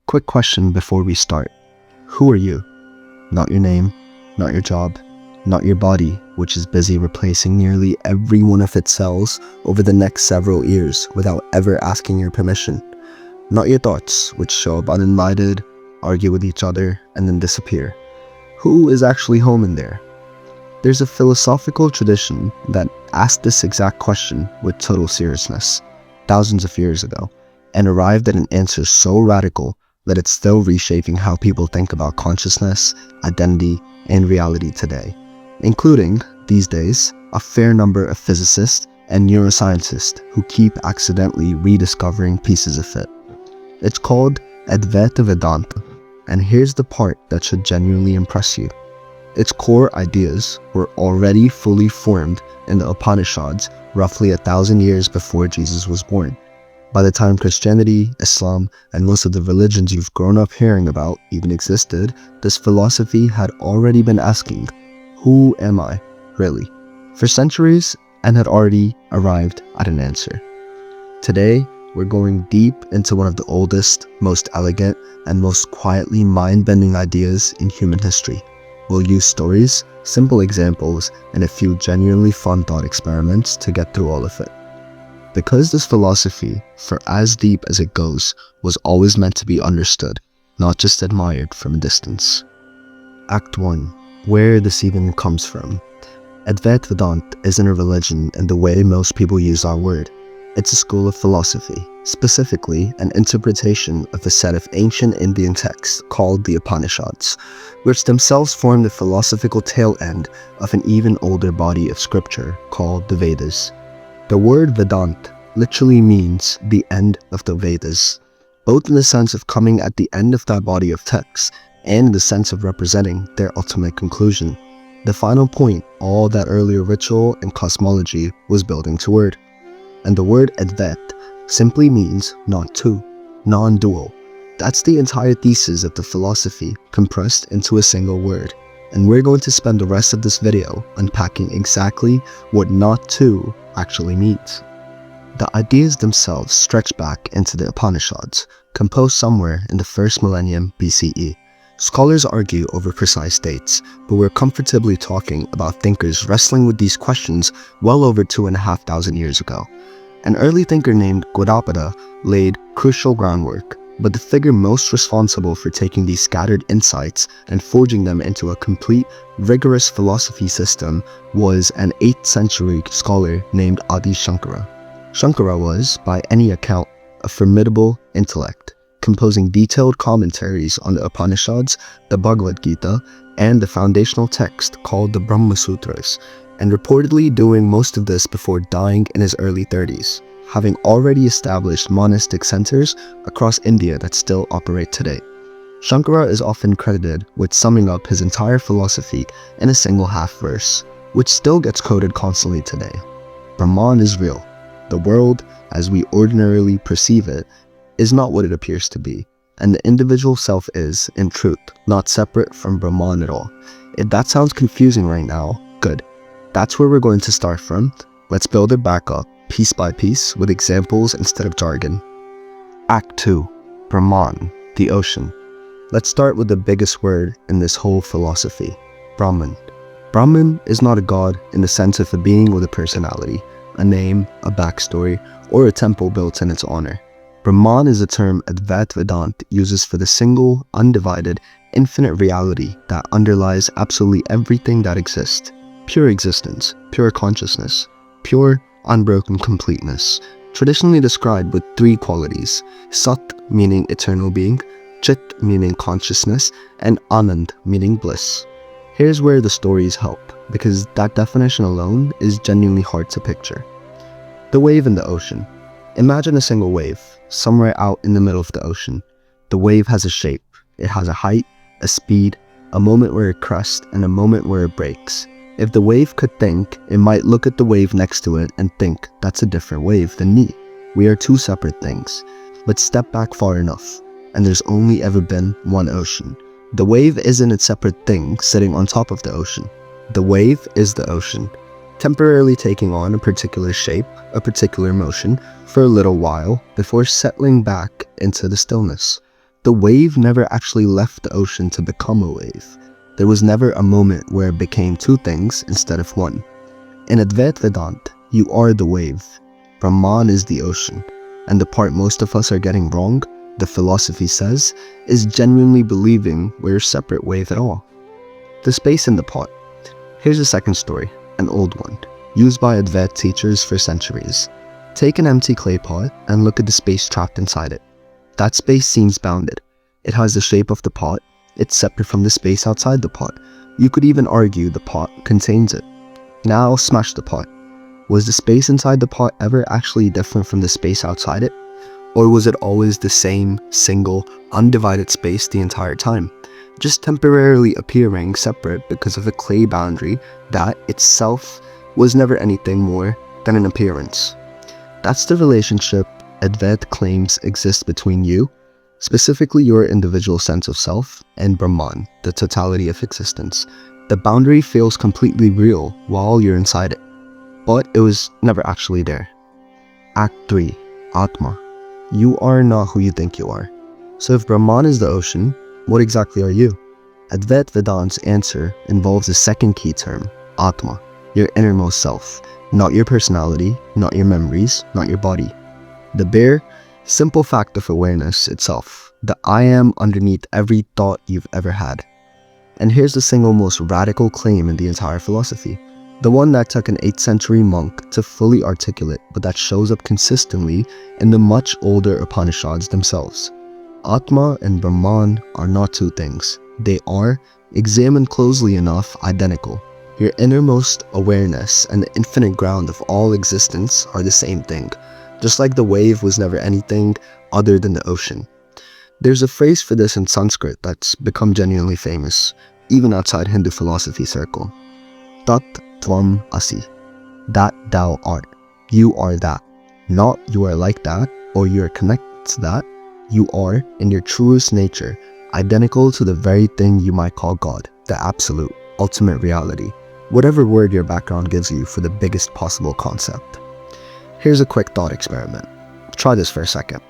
Quick question before we start. Who are you? Not your name, not your job, not your body, which is busy replacing nearly every one of its cells over the next several years without ever asking your permission. Not your thoughts, which show up uninvited, argue with each other, and then disappear. Who is actually home in there? There's a philosophical tradition that asked this exact question with total seriousness, thousands of years ago, and arrived at an answer so radical that it's still reshaping how people think about consciousness, identity, and reality today, including, these days, a fair number of physicists and neuroscientists who keep accidentally rediscovering pieces of it. It's called Advaita Vedanta, and here's the part that should genuinely impress you. Its core ideas were already fully formed in the Upanishads roughly 1,000 years before Jesus was born. By the time Christianity, Islam, and most of the religions you've grown up hearing about even existed, this philosophy had already been asking, who am I, really? For centuries, and had already arrived at an answer. Today, we're going deep into one of the oldest, most elegant, and most quietly mind-bending ideas in human history. We'll use stories, simple examples, and a few genuinely fun thought experiments to get through all of it. Because this philosophy, for as deep as it goes, was always meant to be understood, not just admired from a distance. Act 1. Where this even comes from. Advaita Vedanta isn't a religion in the way most people use our word. It's a school of philosophy, specifically an interpretation of a set of ancient Indian texts called the Upanishads, which themselves form the philosophical tail end of an even older body of scripture called the Vedas. The word Vedanta literally means the end of the Vedas, both in the sense of coming at the end of that body of texts and in the sense of representing their ultimate conclusion, the final point all that earlier ritual and cosmology was building toward. And the word Advaita simply means not two, non-dual. That's the entire thesis of the philosophy compressed into a single word. And we're going to spend the rest of this video unpacking exactly what not two actually means. The ideas themselves stretch back into the Upanishads, composed somewhere in the first millennium BCE. Scholars argue over precise dates, but we're comfortably talking about thinkers wrestling with these questions well over 2,500 years ago. An early thinker named Gaudapada laid crucial groundwork, but the figure most responsible for taking these scattered insights and forging them into a complete, rigorous philosophy system was an 8th century scholar named Adi Shankara. Shankara was, by any account, a formidable intellect, composing detailed commentaries on the Upanishads, the Bhagavad Gita, and the foundational text called the Brahma Sutras, and reportedly doing most of this before dying in his early 30s. Having already established monastic centers across India that still operate today. Shankara is often credited with summing up his entire philosophy in a single half-verse, which still gets quoted constantly today. Brahman is real. The world, as we ordinarily perceive it, is not what it appears to be, and the individual self is, in truth, not separate from Brahman at all. If that sounds confusing right now, good. That's where we're going to start from. Let's build it back up, piece by piece, with examples instead of jargon. Act 2. Brahman, the ocean. Let's start with the biggest word in this whole philosophy, Brahman. Brahman is not a god in the sense of a being with a personality, a name, a backstory, or a temple built in its honor. Brahman is a term Advaita Vedanta uses for the single, undivided, infinite reality that underlies absolutely everything that exists. Pure existence, pure consciousness, pure, unbroken completeness, traditionally described with 3 qualities: Sat meaning eternal being, Chit meaning consciousness, and Anand meaning bliss. Here's where the stories help, because that definition alone is genuinely hard to picture. The wave in the ocean. Imagine a single wave, somewhere out in the middle of the ocean. The wave has a shape, it has a height, a speed, a moment where it crests, and a moment where it breaks. If the wave could think, it might look at the wave next to it and think, that's a different wave than me. We are 2 separate things. But step back far enough, and there's only ever been one ocean. The wave isn't a separate thing sitting on top of the ocean. The wave is the ocean, temporarily taking on a particular shape, a particular motion, for a little while before settling back into the stillness. The wave never actually left the ocean to become a wave. There was never a moment where it became two things instead of one. In Advaita Vedanta, you are the wave. Brahman is the ocean. And the part most of us are getting wrong, the philosophy says, is genuinely believing we're a separate wave at all. The space in the pot. Here's a second story, an old one, used by Advaita teachers for centuries. Take an empty clay pot and look at the space trapped inside it. That space seems bounded. It has the shape of the pot. It's separate from the space outside the pot. You could even argue the pot contains it. Now smash the pot. Was the space inside the pot ever actually different from the space outside it? Or was it always the same, single, undivided space the entire time, just temporarily appearing separate because of a clay boundary that itself was never anything more than an appearance? That's the relationship Advaita claims exists between you, specifically your individual sense of self, and Brahman, the totality of existence. The boundary feels completely real while you're inside it, but it was never actually there. Act 3. Atman. You are not who you think you are. So if Brahman is the ocean, what exactly are you? Advaita Vedant's answer involves a second key term, Atma, your innermost self, not your personality, not your memories, not your body. The bare, simple fact of awareness itself, the I am underneath every thought you've ever had. And here's the single most radical claim in the entire philosophy, the one that took an 8th century monk to fully articulate, but that shows up consistently in the much older Upanishads themselves. Atma and Brahman are not two things. They are, examined closely enough, identical. Your innermost awareness and the infinite ground of all existence are the same thing, just like the wave was never anything other than the ocean. There's a phrase for this in Sanskrit that's become genuinely famous, even outside Hindu philosophy circle. Tat Tvam Asi. That thou art. You are that. Not you are like that, or you are connected to that. You are, in your truest nature, identical to the very thing you might call God, the absolute, ultimate reality, whatever word your background gives you for the biggest possible concept. Here's a quick thought experiment. Try this for a second.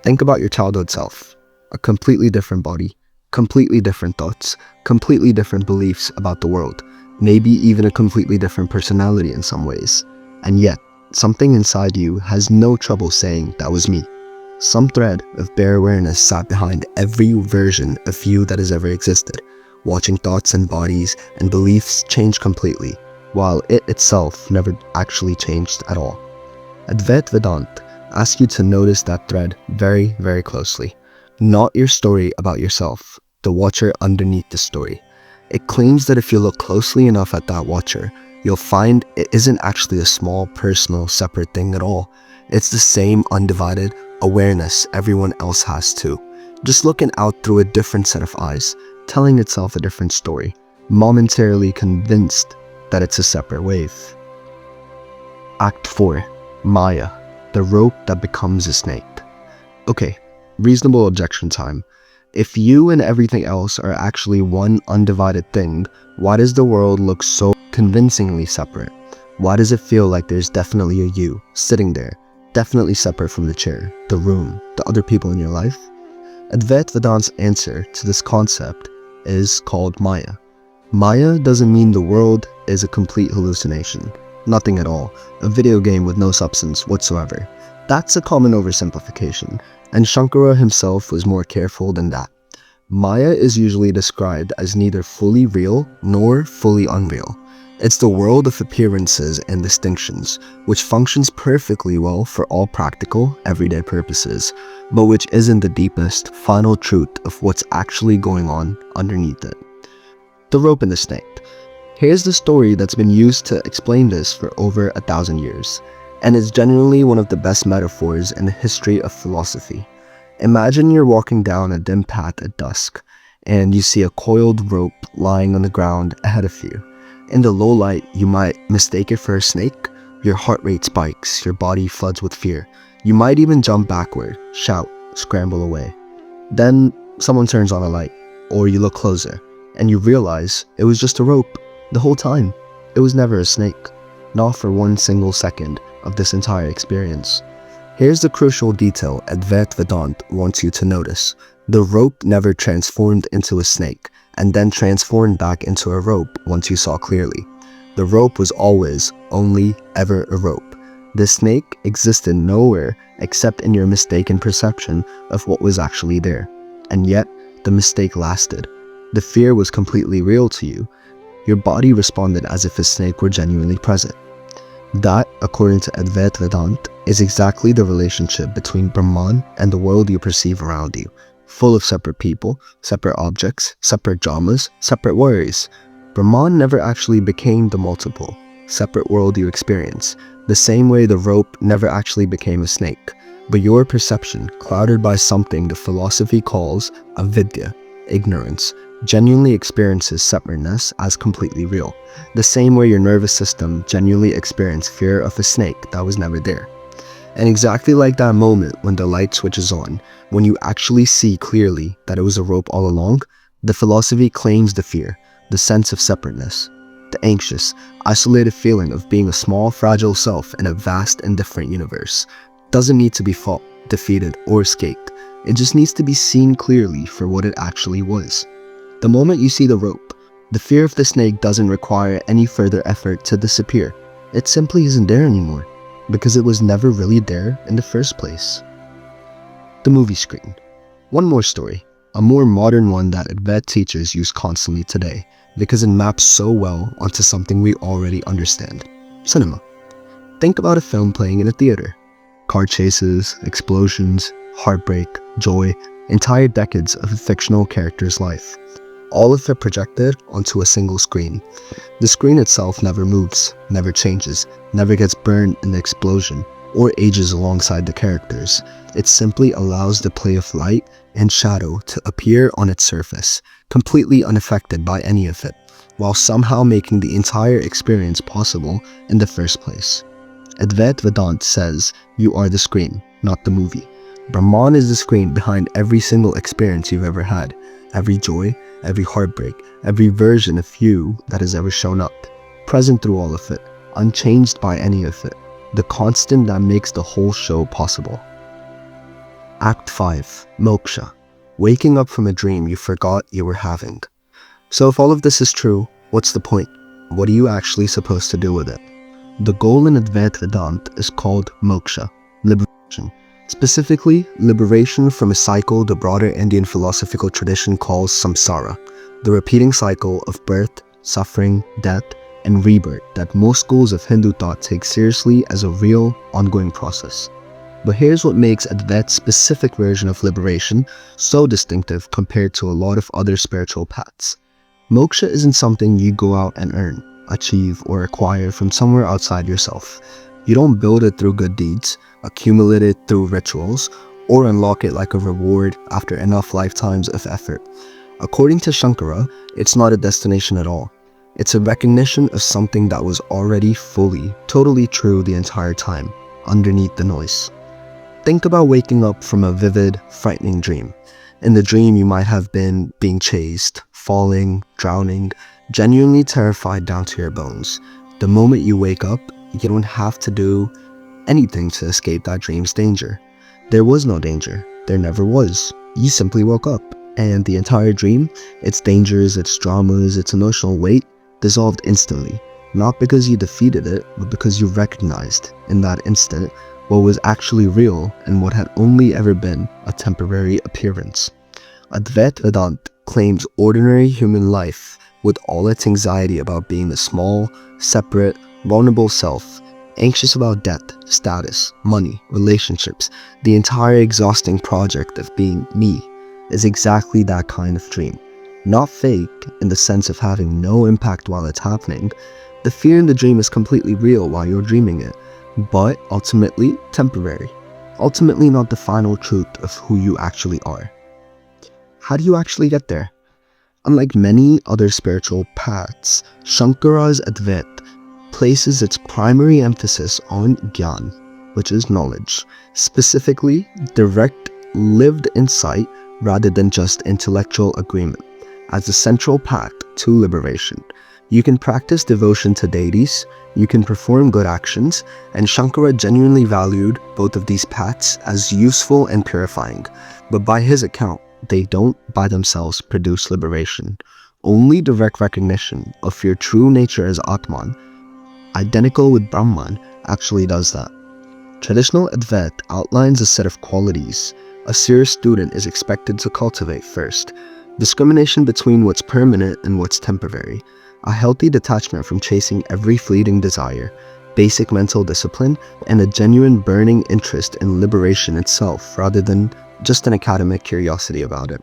Think about your childhood self. A completely different body, completely different thoughts, completely different beliefs about the world, maybe even a completely different personality in some ways. And yet, something inside you has no trouble saying that was me. Some thread of bare awareness sat behind every version of you that has ever existed, watching thoughts and bodies and beliefs change completely, while it itself never actually changed at all. Advaita Vedanta asks you to notice that thread very, very closely. Not your story about yourself, the watcher underneath the story. It claims that if you look closely enough at that watcher, you'll find it isn't actually a small, personal, separate thing at all. It's the same undivided awareness everyone else has too, just looking out through a different set of eyes, telling itself a different story, momentarily convinced that it's a separate wave. Act 4. Maya, the rope that becomes a snake. Okay, reasonable objection time. If you and everything else are actually one undivided thing, why does the world look so convincingly separate? Why does it feel like there's definitely a you sitting there, definitely separate from the chair, the room, the other people in your life? Advaita Vedant's answer to this concept is called Maya. Maya doesn't mean the world is a complete hallucination. Nothing at all. A video game with no substance whatsoever. That's a common oversimplification, and Shankara himself was more careful than that. Maya is usually described as neither fully real nor fully unreal. It's the world of appearances and distinctions, which functions perfectly well for all practical, everyday purposes, but which isn't the deepest, final truth of what's actually going on underneath it. The rope and the snake. Here's the story that's been used to explain this for over 1,000 years, and it's genuinely one of the best metaphors in the history of philosophy. Imagine you're walking down a dim path at dusk, and you see a coiled rope lying on the ground ahead of you. In the low light, you might mistake it for a snake. Your heart rate spikes, your body floods with fear. You might even jump backward, shout, scramble away. Then someone turns on a light, or you look closer, and you realize it was just a rope. The whole time, it was never a snake, not for one single second of this entire experience. Here's the crucial detail Advaita Vedanta wants you to notice. The rope never transformed into a snake, and then transformed back into a rope once you saw clearly. The rope was always, only, ever a rope. The snake existed nowhere except in your mistaken perception of what was actually there. And yet, the mistake lasted. The fear was completely real to you. Your body responded as if a snake were genuinely present. That, according to Advaita Vedanta, is exactly the relationship between Brahman and the world you perceive around you, full of separate people, separate objects, separate dramas, separate worries. Brahman never actually became the multiple, separate world you experience, the same way the rope never actually became a snake. But your perception, clouded by something the philosophy calls avidya, ignorance, genuinely experiences separateness as completely real, the same way your nervous system genuinely experienced fear of a snake that was never there. And exactly like that moment when the light switches on, when you actually see clearly that it was a rope all along, the philosophy claims the fear, the sense of separateness, the anxious, isolated feeling of being a small, fragile self in a vast and different universe. Doesn't need to be fought, defeated, or escaped. It just needs to be seen clearly for what it actually was. The moment you see the rope, the fear of the snake doesn't require any further effort to disappear. It simply isn't there anymore, because it was never really there in the first place. The movie screen. One more story, a more modern one that Advaita teachers use constantly today, because it maps so well onto something we already understand. Cinema. Think about a film playing in a theater. Car chases, explosions, heartbreak, joy, entire decades of a fictional character's life. All of it projected onto a single screen. The screen itself never moves, never changes, never gets burned in the explosion, or ages alongside the characters. It simply allows the play of light and shadow to appear on its surface, completely unaffected by any of it, while somehow making the entire experience possible in the first place. Advaita Vedanta says you are the screen, not the movie. Brahman is the screen behind every single experience you've ever had, every joy, every heartbreak, every version of you that has ever shown up, present through all of it, unchanged by any of it, the constant that makes the whole show possible. Act 5. Moksha. Waking up from a dream you forgot you were having. So if all of this is true, what's the point? What are you actually supposed to do with it? The goal in Advaita Vedanta is called moksha, liberation. Specifically, liberation from a cycle the broader Indian philosophical tradition calls samsara, the repeating cycle of birth, suffering, death, and rebirth that most schools of Hindu thought take seriously as a real, ongoing process. But here's what makes Advaita's specific version of liberation so distinctive compared to a lot of other spiritual paths. Moksha isn't something you go out and earn, achieve, or acquire from somewhere outside yourself. You don't build it through good deeds, accumulate it through rituals, or unlock it like a reward after enough lifetimes of effort. According to Shankara, it's not a destination at all. It's a recognition of something that was already fully, totally true the entire time, underneath the noise. Think about waking up from a vivid, frightening dream. In the dream, you might have been being chased, falling, drowning, genuinely terrified down to your bones. The moment you wake up, you don't have to do anything to escape that dream's danger. There was no danger. There never was. You simply woke up, and the entire dream, its dangers, its dramas, its emotional weight, dissolved instantly. Not because you defeated it, but because you recognized, in that instant, what was actually real and what had only ever been a temporary appearance. Advaita Vedanta claims ordinary human life, with all its anxiety about being a small, separate, vulnerable self, anxious about death, status, money, relationships, the entire exhausting project of being me, is exactly that kind of dream. Not fake in the sense of having no impact while it's happening. The fear in the dream is completely real while you're dreaming it, but ultimately temporary. Ultimately not the final truth of who you actually are. How do you actually get there? Unlike many other spiritual paths, Shankara's Advaita places its primary emphasis on Gyan, which is knowledge, specifically direct, lived insight rather than just intellectual agreement, as the central path to liberation. You can practice devotion to deities, you can perform good actions, and Shankara genuinely valued both of these paths as useful and purifying. But by his account, they don't by themselves produce liberation. Only direct recognition of your true nature as Atman, identical with Brahman, actually does that. Traditional Advaita outlines a set of qualities a serious student is expected to cultivate first: discrimination between what's permanent and what's temporary, a healthy detachment from chasing every fleeting desire, basic mental discipline, and a genuine burning interest in liberation itself rather than just an academic curiosity about it.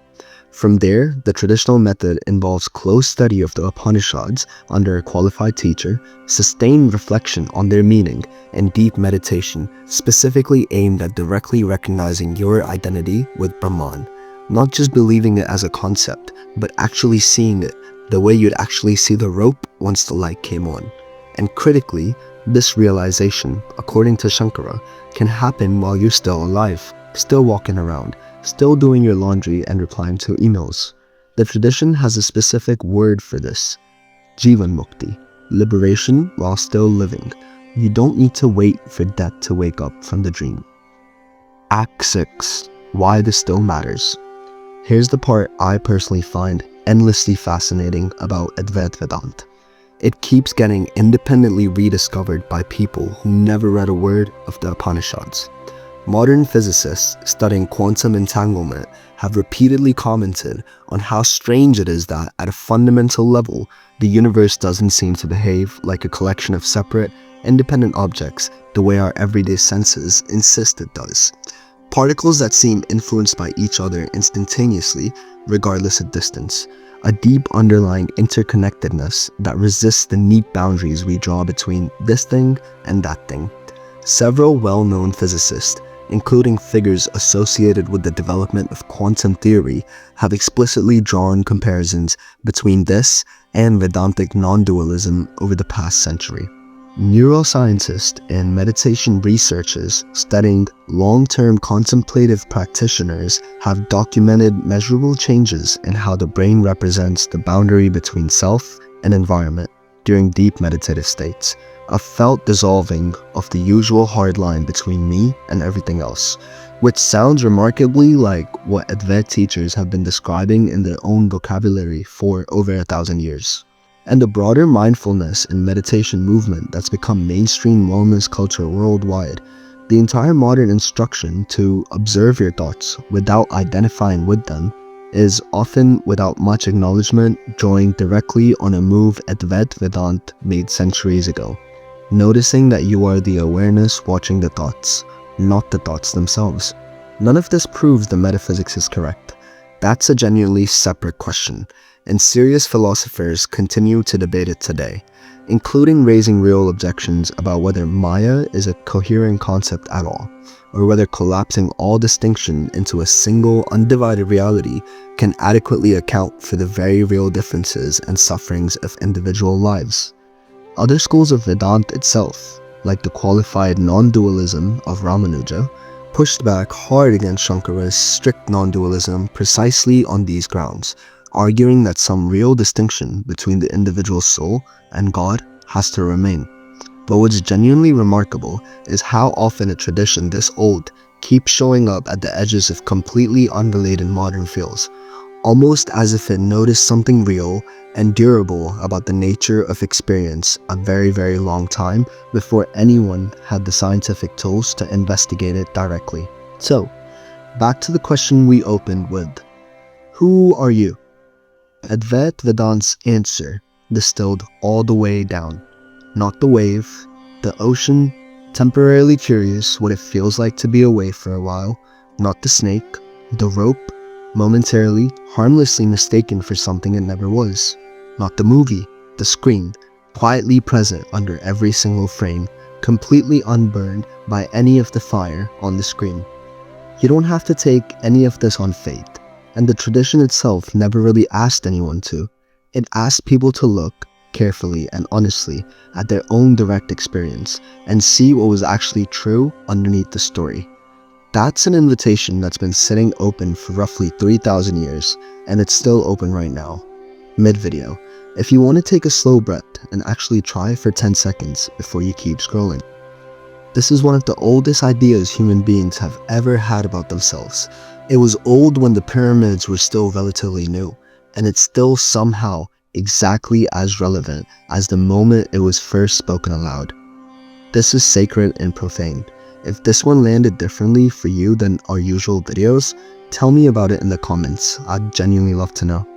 From there, the traditional method involves close study of the Upanishads under a qualified teacher, sustained reflection on their meaning, and deep meditation specifically aimed at directly recognizing your identity with Brahman. Not just believing it as a concept, but actually seeing it the way you'd actually see the rope once the light came on. And critically, this realization, according to Shankara, can happen while you're still alive, still walking around, still doing your laundry and replying to emails. The tradition has a specific word for this: Jivan Mukti, liberation while still living. You don't need to wait for death to wake up from the dream. Act 6. Why this still matters. Here's the part I personally find endlessly fascinating about Advaita Vedanta. It keeps getting independently rediscovered by people who never read a word of the Upanishads. Modern physicists studying quantum entanglement have repeatedly commented on how strange it is that, at a fundamental level, the universe doesn't seem to behave like a collection of separate, independent objects the way our everyday senses insist it does. Particles that seem influenced by each other instantaneously, regardless of distance. A deep underlying interconnectedness that resists the neat boundaries we draw between this thing and that thing. Several well-known physicists, including figures associated with the development of quantum theory, have explicitly drawn comparisons between this and Vedantic non-dualism over the past century. Neuroscientists and meditation researchers studying long-term contemplative practitioners have documented measurable changes in how the brain represents the boundary between self and environment during deep meditative states, a felt dissolving of the usual hard line between me and everything else, which sounds remarkably like what Advaita teachers have been describing in their own vocabulary for over 1,000 years. And the broader mindfulness and meditation movement that's become mainstream wellness culture worldwide, the entire modern instruction to observe your thoughts without identifying with them is often without much acknowledgement drawing directly on a move Advaita Vedanta made centuries ago. Noticing that you are the awareness watching the thoughts, not the thoughts themselves. None of this proves the metaphysics is correct. That's a genuinely separate question, and serious philosophers continue to debate it today, including raising real objections about whether Maya is a coherent concept at all, or whether collapsing all distinction into a single undivided reality can adequately account for the very real differences and sufferings of individual lives. Other schools of Vedanta itself, like the qualified non-dualism of Ramanuja, pushed back hard against Shankara's strict non-dualism precisely on these grounds, arguing that some real distinction between the individual soul and God has to remain. But what's genuinely remarkable is how often a tradition this old keeps showing up at the edges of completely unrelated modern fields, almost as if it noticed something real and durable about the nature of experience a very, very long time before anyone had the scientific tools to investigate it directly. So, back to the question we opened with: who are you? Advaita Vedanta's answer distilled all the way down. Not the wave, the ocean, temporarily curious what it feels like to be away for a while. Not the snake, the rope, momentarily, harmlessly mistaken for something it never was. Not the movie, the screen, quietly present under every single frame, completely unburned by any of the fire on the screen. You don't have to take any of this on faith, and the tradition itself never really asked anyone to. It asked people to look carefully and honestly at their own direct experience and see what was actually true underneath the story. That's an invitation that's been sitting open for roughly 3,000 years, and it's still open right now. Mid-video, if you want to take a slow breath and actually try for 10 seconds before you keep scrolling. This is one of the oldest ideas human beings have ever had about themselves. It was old when the pyramids were still relatively new, and it's still somehow exactly as relevant as the moment it was first spoken aloud. This is sacred and profane. If this one landed differently for you than our usual videos, tell me about it in the comments. I'd genuinely love to know.